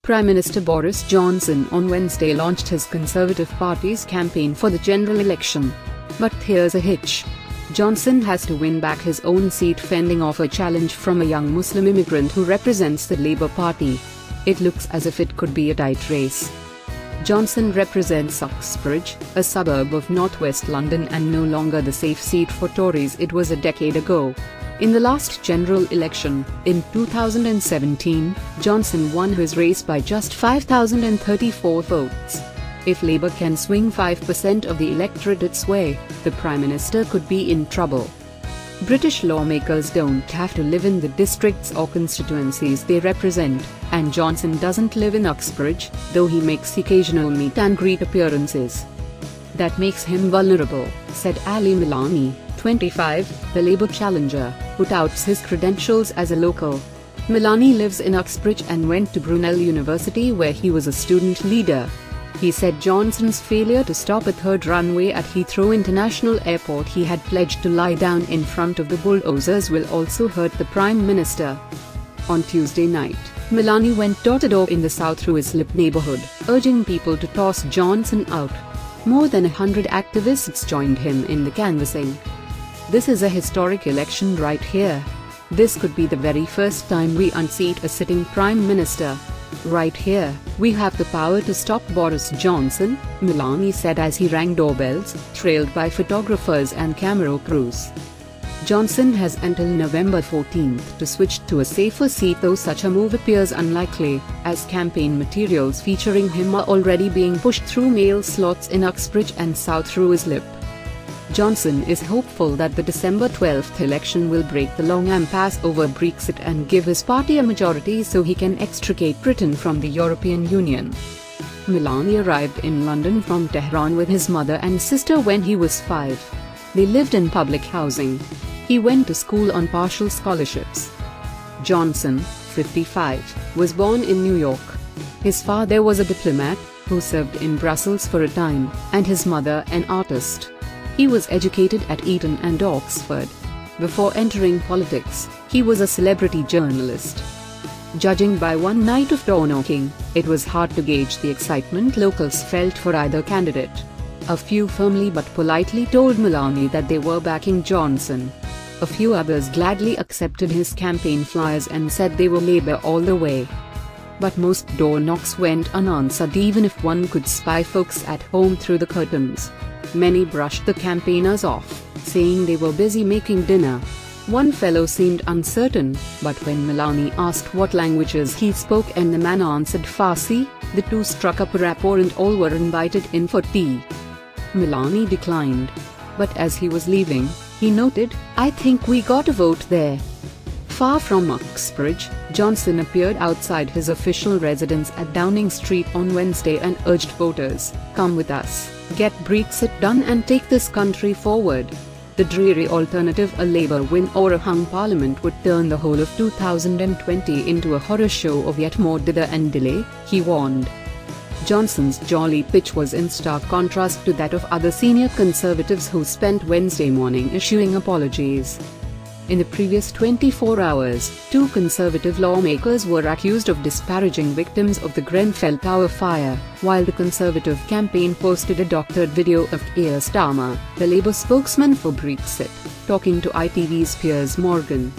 Prime Minister Boris Johnson on Wednesday launched his Conservative Party's campaign for the general election. But here's a hitch. Johnson has to win back his own seat fending off a challenge from a young Muslim immigrant who represents the Labour Party. It looks as if it could be a tight race. Johnson represents Uxbridge, a suburb of northwest London and no longer the safe seat for Tories it was a decade ago. In the last general election, in 2017, Johnson won his race by just 5,034 votes. If Labour can swing 5% of the electorate its way, the Prime Minister could be in trouble. British lawmakers don't have to live in the districts or constituencies they represent, and Johnson doesn't live in Uxbridge, though he makes occasional meet-and-greet appearances. That makes him vulnerable, said Ali Milani, 25, the Labour challenger, who touts his credentials as a local. Milani lives in Uxbridge and went to Brunel University where he was a student leader. He said Johnson's failure to stop a third runway at Heathrow International Airport he had pledged to lie down in front of the bulldozers will also hurt the Prime Minister. On Tuesday night, Milani went door-to-door in the South Ruislip neighbourhood, urging people to toss Johnson out. More than 100 activists joined him in the canvassing. "This is a historic election right here. This could be the very first time we unseat a sitting Prime Minister. Right here, we have the power to stop Boris Johnson," Milani said as he rang doorbells, trailed by photographers and camera crews. Johnson has until November 14 to switch to a safer seat, though such a move appears unlikely, as campaign materials featuring him are already being pushed through mail slots in Uxbridge and South Ruislip. Johnson is hopeful that the December 12 election will break the long impasse over Brexit and give his party a majority so he can extricate Britain from the European Union. Milani arrived in London from Tehran with his mother and sister when he was 5. They lived in public housing. He went to school on partial scholarships. Johnson, 55, was born in New York. His father was a diplomat, who served in Brussels for a time, and his mother an artist. He was educated at Eton and Oxford. Before entering politics, he was a celebrity journalist. Judging by one night of door-knocking, it was hard to gauge the excitement locals felt for either candidate. A few firmly but politely told Milani that they were backing Johnson. A few others gladly accepted his campaign flyers and said they were Labour all the way. But most door knocks went unanswered even if one could spy folks at home through the curtains. Many brushed the campaigners off, saying they were busy making dinner. One fellow seemed uncertain, but when Milani asked what languages he spoke and the man answered Farsi, the two struck up a rapport and all were invited in for tea. Milani declined. But as he was leaving, he noted, "I think we got a vote there." Far from Uxbridge, Johnson appeared outside his official residence at Downing Street on Wednesday and urged voters, "Come with us, get Brexit done and take this country forward." The dreary alternative, a Labour win or a hung parliament, would turn the whole of 2020 into a horror show of yet more dither and delay, he warned. Johnson's jolly pitch was in stark contrast to that of other senior Conservatives who spent Wednesday morning issuing apologies. In the previous 24 hours, 2 Conservative lawmakers were accused of disparaging victims of the Grenfell Tower fire, while the Conservative campaign posted a doctored video of Keir Starmer, the Labour spokesman for Brexit, talking to ITV's Piers Morgan.